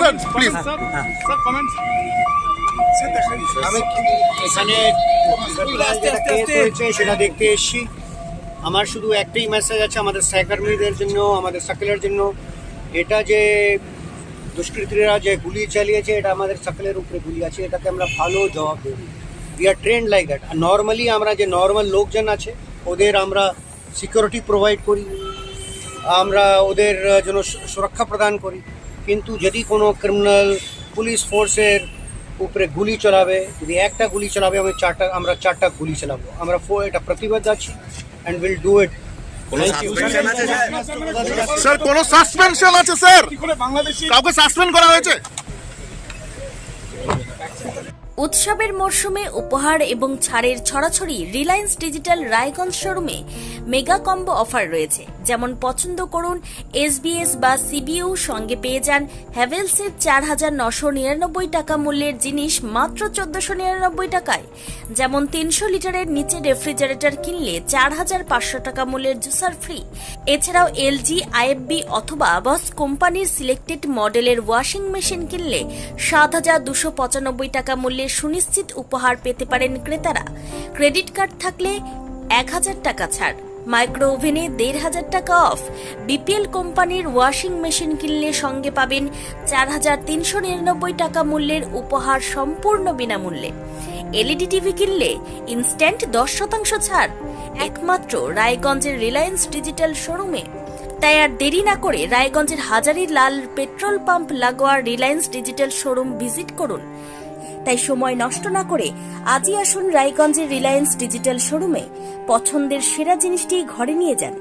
Sir please. আমি এখানে case হয়েছে সেটা দেখতে এসেছি। আমার শুধু একটাই মেসেজ আছে আমাদের সহকর্মীদের জন্য, আমাদের সকলের জন্য, এটা যে দুষ্কৃতীরা যে গুলি চালিয়েছে এটা আমাদের সকলের উপরে গুলি আছে, এটাকে আমরা ভালো জবাব দেব। We are trained like that. Normally আমরা যে নর্মাল লোকজন আছে ওদের আমরা সিকিউরিটি প্রোভাইড করি, আমরা ওদের জন্য সুরক্ষা প্রদান করি, কিন্তু যদি কোনো ক্রিমিনাল পুলিশ ফোর্সের উপরে গুলি চালাবে, যদি একটা গুলি চালাবে আমরা চারটা গুলি চালাবো। আমরা এটা প্রতিবাদ আছি and will do it. Sir কোনো সাসপেনশন আছে স্যার? কাউকে সাসপেন্ড করা হয়েছে? উৎসবের মরশুমে উপহার এবং ছাড়ের ছড়াছড়ি রিলায়েন্স ডিজিটাল রায়গঞ্জ শোরুমে মেগা কম্বো অফার রয়েছে। যেমন পছন্দ করুন SBS বা CBU, সঙ্গে পেয়ে যান হ্যাভেলসের 4,999 টাকা মূল্যের জিনিস মাত্র 1,499 টাকায়। যেমন 300 লিটারের নিচে রেফ্রিজারেটর কিনলে 4,500 টাকা মূল্যের জুসার ফ্রি। এছাড়াও LG, IFB অথবা বস কোম্পানির সিলেক্টেড মডেলের ওয়াশিং মেশিন কিনলে 7,295 টাকা মূল্যের সুনিশ্চিত উপহার পেতে পারেন ক্রেতারা। ক্রেডিট কার্ড থাকলে 1,000 টাকা ছাড়, মাইক্রো ওভেনে 1,500 টাকা অফ। BPL কোম্পানির ওয়াশিং মেশিন কিনলে সঙ্গে পাবেন 4,399 টাকা মূল্যের উপহার সম্পূর্ণ বিনামূল্যে। LED টিভি কিনলে ইনস্ট্যান্ট 10% ছাড়, একমাত্র রায়গঞ্জের রিলায়েন্স ডিজিটাল শোরুমে। তাই আর দেরি না করে রায়গঞ্জের হাজারি লাল পেট্রোল পাম্প লাগোয়া রিলায়েন্স ডিজিটাল শোরুম ভিজিট করুন। তাই সময় নষ্ট না করে আজই আসুন রায়গঞ্জের রিলায়েন্স ডিজিটাল শোরুমে, পছন্দের সেরা জিনিসটি ঘরে নিয়ে যান।